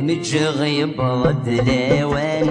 متشغيب ضد الاوان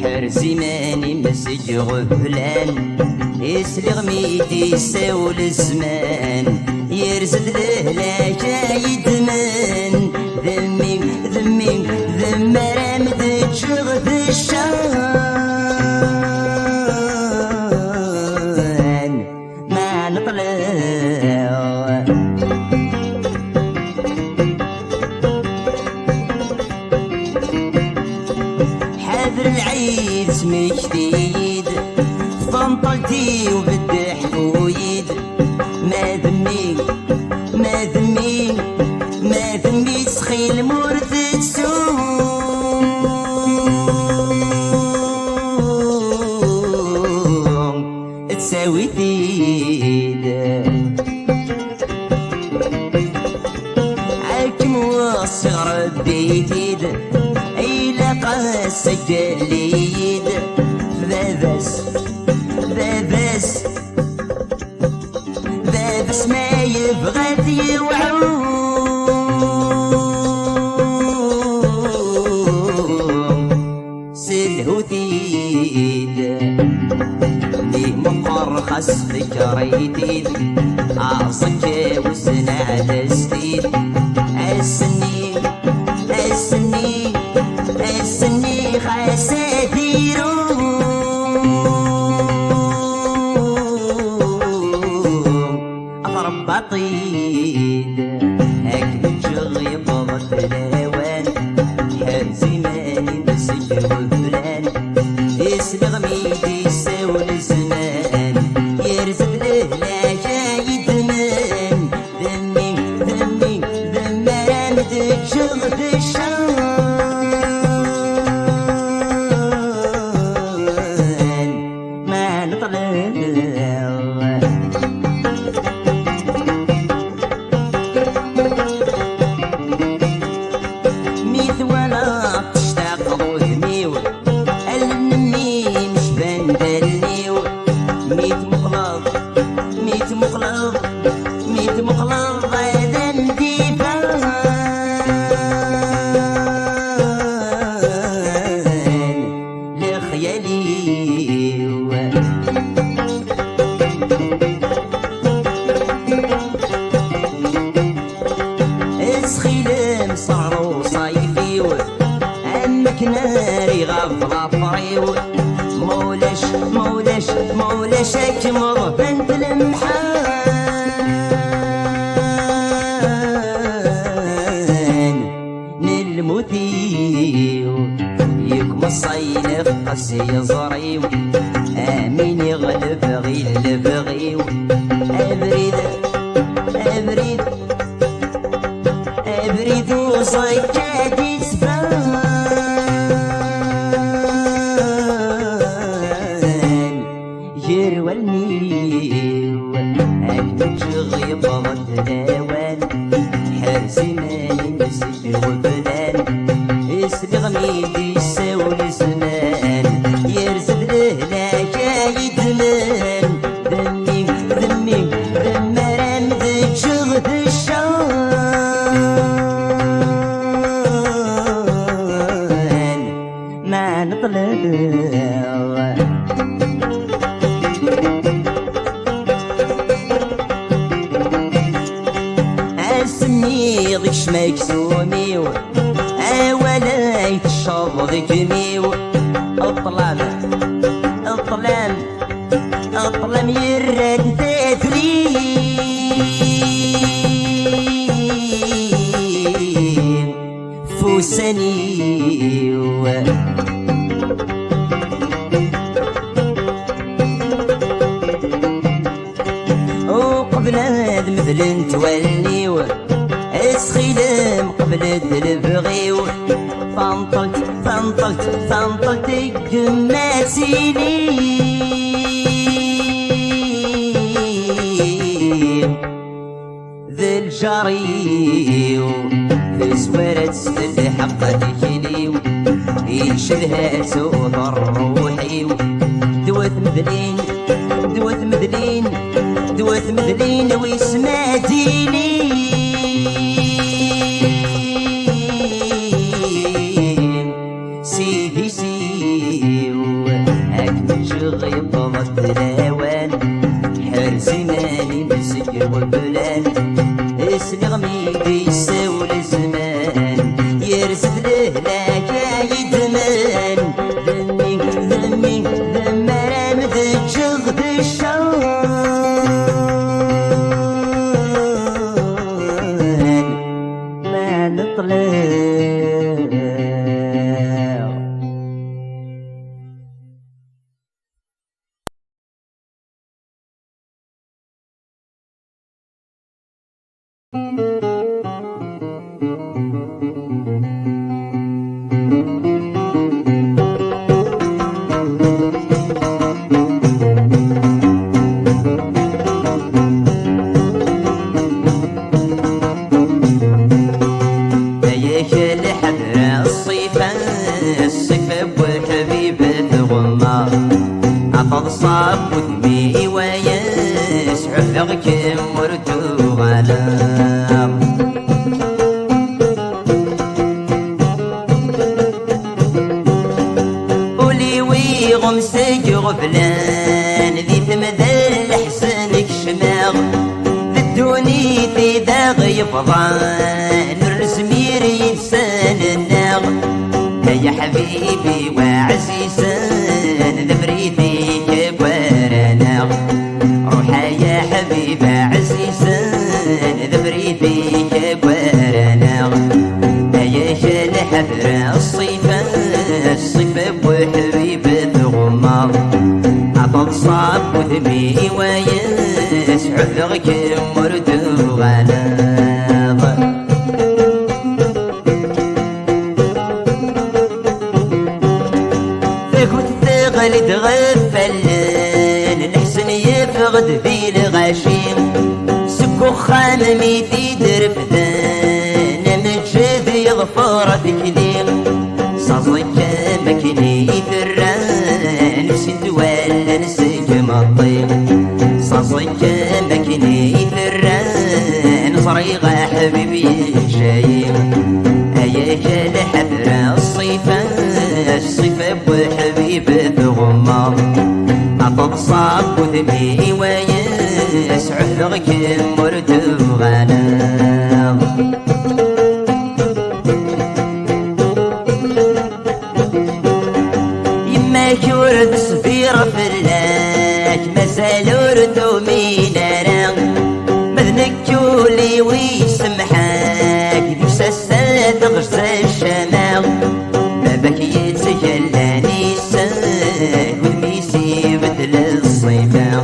حرزي ماني مسج غفلان يسلغ ميدي يساول الزمان يرزد له لا جايد من ذمي ذمي ذم رامد تشغد الشان ما نطلع العيد اسمي جديد فانطلتي وبدي حويد ما ذمي ما ذمي ما ذمي سخيل مورث تسوم تساوي ثيد عاكم والصغر بيتيد السجليد ذابس ذابس ذابس ما يبغى يوعوم سلهوتيد لي مقرخص فكريتيد عصك وسنا على السديد السنين السنين السني خاساتيرو أضرب بطيد أكل شغي ضغط الهوان حرزي ماني مسج وفلان يسلغ ميدي يساول الزمان يرزق له لا جايد من ذمي ذمي ذم رامد شغل الشان ميت ولا تشتاق ضوثميو النمي مش بندلنيو ميت مخلط ميت مخلط ميت مخلط هذا نديفان لخياليو اسخيلم صارو صيفيو امك ناري غفرة فريو مولاش مولاش مولاش اكمر بنت المحان نلموتيو يكم الصينف قسي يزريو امين يغلب غير بغيو ابريد ابريد ابريد وصيكاتي سفان يروى النيو اكمل شغيب ضد الاوان حرزي ماني مسج وفلان يسلغ ميدي يساول الزمان يرزد له لا جايد من ذمي ذمي ذم رامد شغل الشان ما نطلع اسمي ضيك شماكسوميو اولا يتشرب ذيك ميو الطلام الطلام الطلام يرد تثريم فوسانيو وقبل هاد مثل نتوليو اسخيلم قبل البغيو فانطلت فانطلت فانطلت جماسيني ذي الجريو في سوارة الحق تجليو يشدها سوط الروحي دوت مثلين دوث مذلين دوث مذلين ويسمع ديني سيدي سيو أكمل شغي طلت الهوان حرزي ماني مسكر والبلان اسلغمي بيساول الزمان يرسل له لا يدمان ذمي ذمي ذم رامد جغد الشان ما نطلع صاب ودمي ويسعف ذغكم وردو غلام قولي ويغمسك غفلان ذي ثمذل حسنك شماغ ذدوني في ذاغ يفضان الرسمير ينسان الناغ يا حبيبي وعزيزان ذبريتي روحا يا حبيبة عزيزا ذبريتي كبرنا يا شال حفرة الصيفة الصيفة بوحبيبة غمار عطل صاب وذبي ويسعد ذغك مردو غلاظ فكنت ثغل تغفل يفقد في الغشيم سكو خاممي تيدر فدان مجد يظفر تكليم صازك مكني ثران نفسي تولى نسك مطيم صازك مكني ثران صريغة حبيبي شايم هيا كال حفرة الصيفة الصيفة بحبيبة غمار صاب وذبي ويسعد ذغك مردو غلاظ يماك ورد صفير فلاك مازال وردو مينارا مذنك يولي ويسمحاك بساسة تغشى الشماغ بابك يتجلى نيسان والميسي مثل الصيفة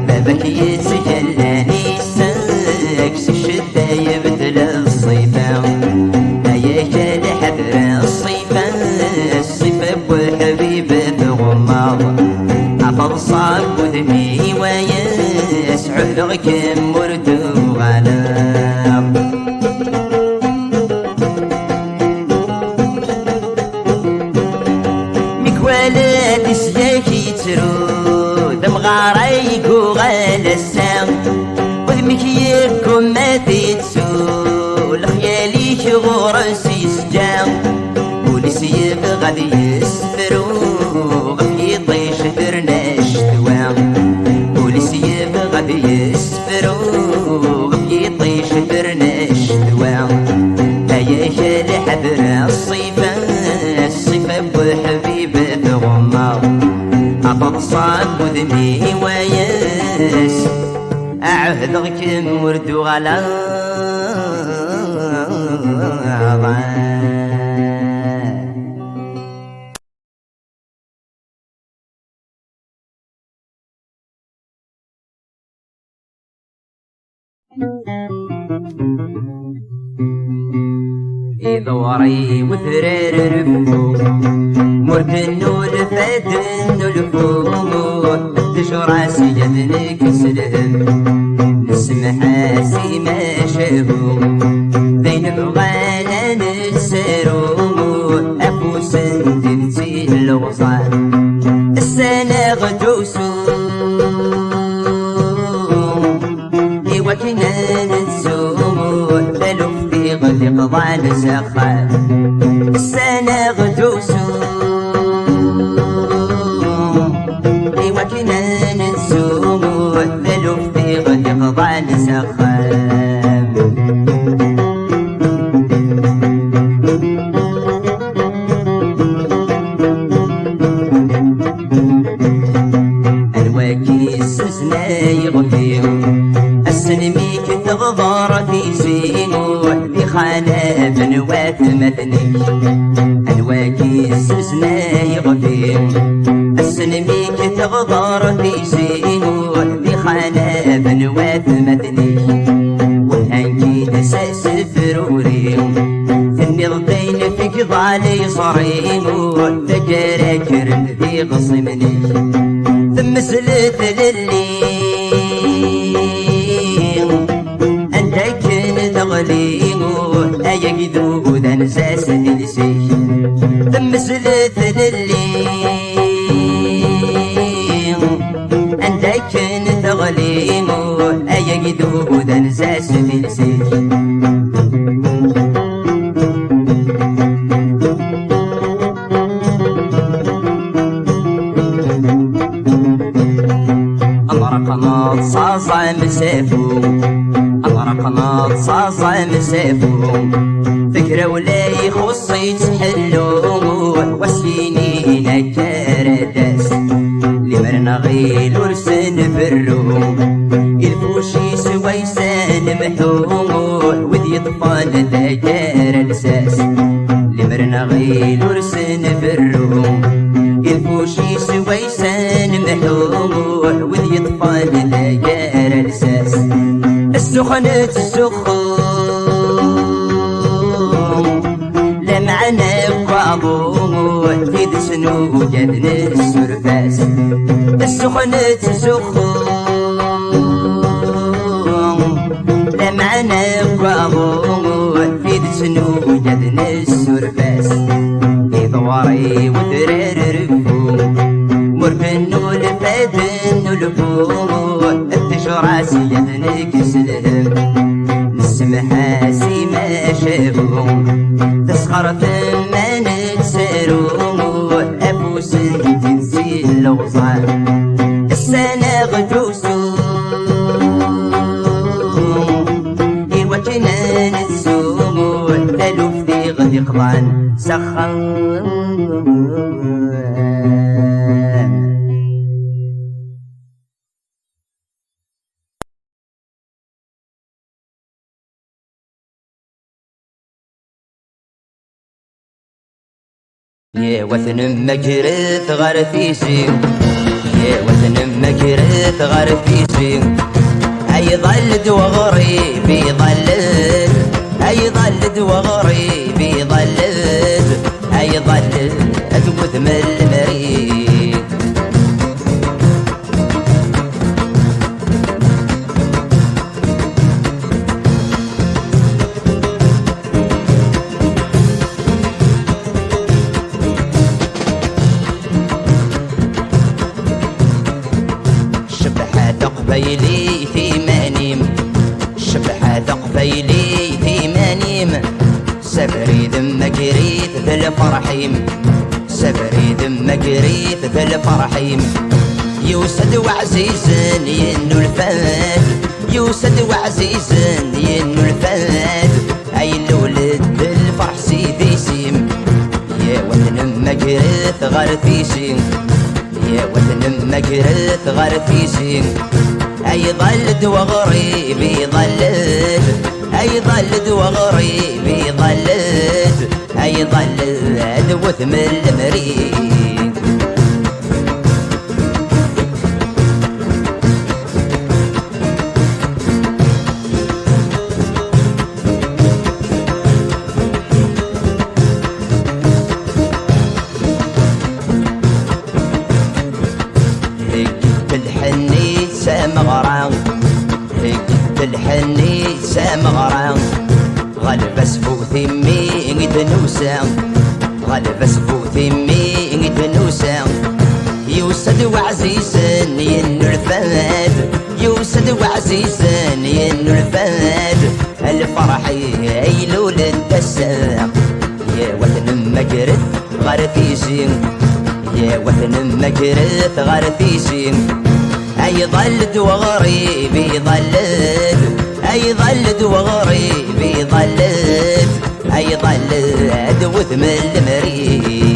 بابك يتجلى نيسان الشدة مثل الصيفة هيا كال حفرة الصيفة الصيفة بحبيبة غمار عطل صاب وذبي ويسعد ذغك مردو غلام مكوالات سياك يترو دم غاريك وغال السام وذمك يبكم ما تيتسو لخياليك غرسي سجام ولسيب غادي يسفرو غفي طيش فرناش دوام ولسيب غادي يسفرو غفي طيش فرناش دوام هيا شال حفرة الصيفة الصيفة بحبيبة غمار عطل صاب وذمي وياس أعهدك مردو غلاظ ضوري وثرير رفو مردن الفدن الفوم تشراسي جذنك سلهم نسمح سي ما شافو بين بغانا نسروم أفوسن تنتي الوصال السنة غدوسو قضان سخاف السنة غدوسو ايوا كنا ننسومو الثلوف في غد قضان سخاف السنميك تغضر في زينو بخانا بنوات مثني الواكي السسنا يغفير السنميك تغضر في زينو بخانا بنوات مثني والهنكي تساس فروري ثني ضبين فيك ضالي صرينو تجراكر ذي غصمني ثم سلت للي تغليمو أيا قدو ذا نساس تلسي ثم سلت للي أنت كن تغليمو أيا قدو ذا نساس تلسي أمرقنا صاصا مسافو أمرقنا صاصا مسافو فكرة ولا يخصي تحلو وسينين كارداس لمرنا غيل ورسن برو الفوشي سويسان محوم وذي طفال ذاكار الساس لمرنا غيل ورسن برو الفوشي سويسان محوم وذي طفال ذاكار الساس السخنة السخون لمعنا بقابو في دسنو جدنا السرفاس السخنة السخون لمعنا بقابو في دسنو جدنا السرفاس يضواري وثرار رفو مربنو لفادن لفو التشراسي يدنك سلهم نسمح سيما شافهم تسخر ثم نتسارهم أفوس تنسي الأوصال السنة غدوسو إيوا كنا نتسومو الثلوف في غد قضان سخن يا وثن مكرث غرفيسي يا وثن مكرث غرفيسي أي ظلد وغريبي ظلد أي ظلد وغريبي ظلد أي ظلد أثبت من المريض قبيلي في منيم شبحة قبيلي في منيم سبري ذمك ريت في الفرحيم سبري ذمك ريت في الفرحيم يوسد وعزيز ينو الفهد يوسد وعزيز ينو الفهد أي الولد الفرح سيدي سيم يا وثن مكرث غرفيسي يا وثن مكرث غرفيسي أي ظلد وغريبي ظلد أي ظلد وغريبي ظلد أي ظلد وثم المريد مغران بالحني سامغران غلب سفوثي مي دنوسا غلب سفوثي مي دنوسا يوسد وعزيزا ينو الفهد يوسد وعزيزا ينو الفهد الفرح يلول التساق يا وثن مكرث غرثيسي يا وثن مكرث غرثيسي أي ظلت وغريبي ظلت أي ظلت وغريبي ظلت أي ظلت وثم المريض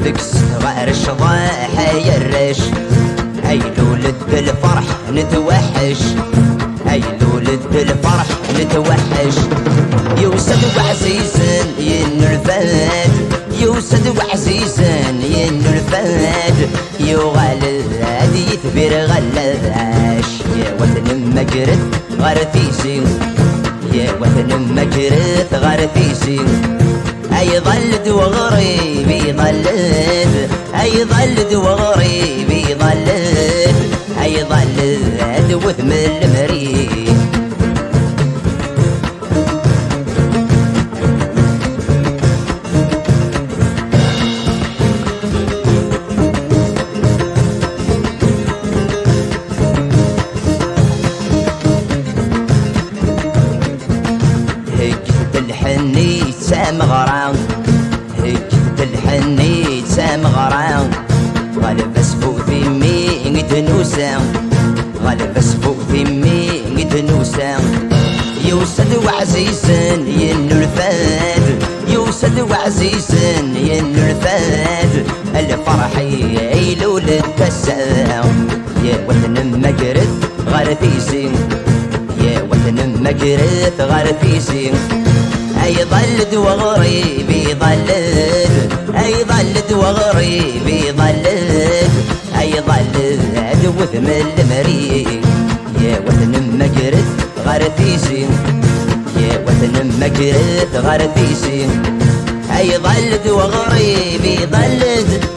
ذيك الصغار الشضاح يرش أي لولد بالفرح نتوحش أي لولد بالفرح نتوحش يوسد وعزيزا ينرفاد يوسد وعزيزا ينرفاد يغلد يثبر غلاش يا وثن مكرث غرثيسي يا وثن مكرث غرثيسي أي ظلت وغريبي ظلت أي ظلت وغريبي ظلت أي ظلت وثم المريض هيك الحني سامغران هيك الحني سامغران غالب سفوثي مي تنوسان غالب سفوثي مي تنوسان يوسد وعزيزا ينرفاد يوسد وعزيزا ينرفاد الفرح يلول التسام يا وثن مكرث غرثيسي يا وثن مكرث غرثيسي أي ظلت وغريبي ظلت أي ظلت وغريبي ظلت أي ظلت وثم المريض يا وثن مكرث غرثيسي يا وثن مكرث غرثيسي أي ظلت وغريبي ظلت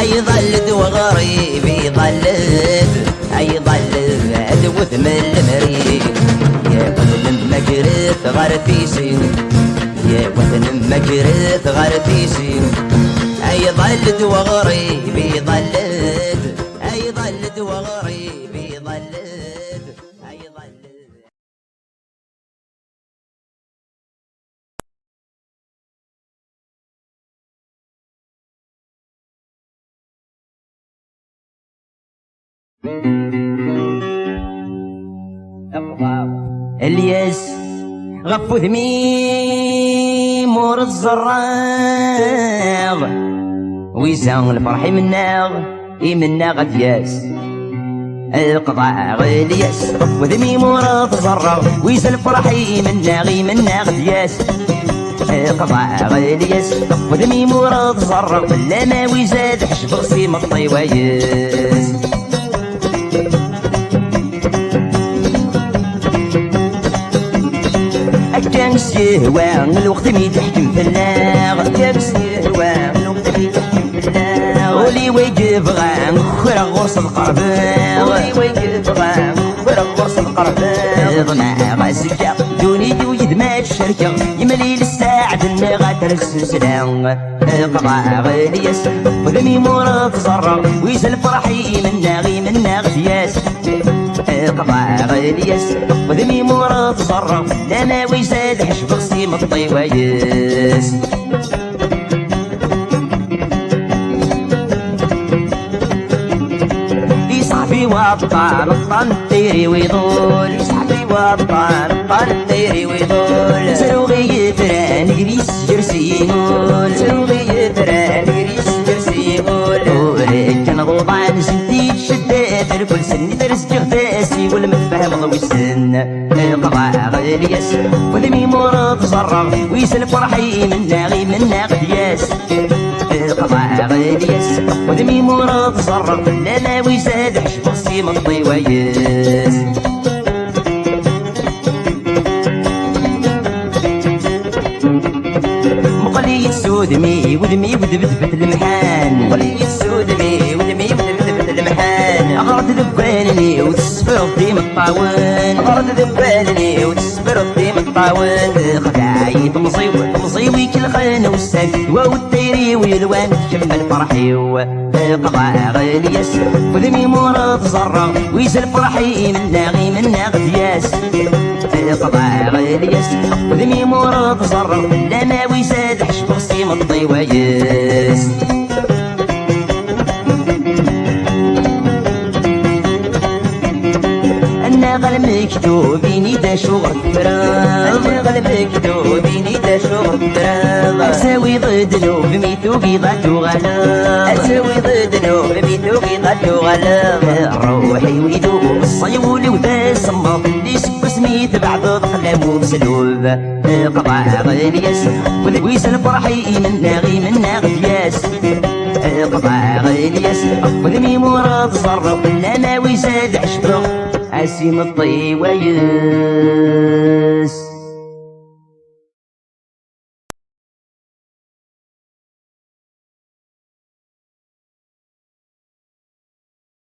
أي ظلت وغريبي ظلت أي ظلت وثم المريض يا وثن مكرث غرثيسي يا وثن مكرث غرثيسي أي ظلت وغريبي ظلت أي ظلت وغريبي ظلت أي ظلت الياس غفو ذمي مور الزراغ ويزان الفرح مناغ يمنا غدياس القضاء غلياس غفو ذمي مور الزراغ ويزان الفرح يمنا غدياس القضاء غلياس غفو ذمي مور الزراغ لما ويزاد حشب غسيم الطيوايس كان السهوان الوقت مي تحكم في اللاغ كان السهوان الوقت مي تحكم في اللاغ ولي ويجب غان خرا غرس القربان ولي ويجب غان خرا غرس القربان ضمع غازكا دوني دويد ما الشركة يملي للساعد النغاتر السلسلان قضاء غلياس وذمي مراد زرع ويزل فرحي منا غدياس قضاء غلياس وذمي مراد زرع لما ويزاد حشب غسيم الطيوايس يصاحبي وابطال الطنطيري ويضول يصاحبي وابطال الطنطيري ويضول سروغي يفران جريس جرسي يقول سروغي يفران جريس جرسي يقول كان غوضان جديد شدات الكل سن درس جغداسي والمفهم ضوي السن قضاء غلياس وذمي مراد زرع ويسل فرحي منا غدياس قضاء غلياس وذمي مراد زرع لما ويزاد حشب غسيم الطيوايس مقلي السودمي ودمي وذبذبت المحان مقلي السودمي ودمي وذبذبت المحان أغرد ذبانني وتصفر تسبر الضيم الطاون غرد ذبالني وتسبر الضيم الطاون خداعي تمصيوي كل خان والسان والديري والوان تكمل فرحي قضاء غالياس وذمي مرض زرع ويزل فرحي منا غدياس قضاء غالياس وذمي مرض زرع لما ويزاد حشب غصيم الطيواياس أنا غل مكتوبيني دا شغل فراغ أنا غل مكتوبيني دا شغل فراغ أساوي ضد نوب ميتوقي ضاتو غلا أساوي ضد نوب ميتوقي ضاتو غلا روحي ويدو الصيول وذا الصمام لي سب سميت بعد قلم ومسلوب قضاء غالياس ويسال فرحي منا غدياس قضاء غالياس وذمي مراد صرف لما ويزاد عشبه عسيم الطيوية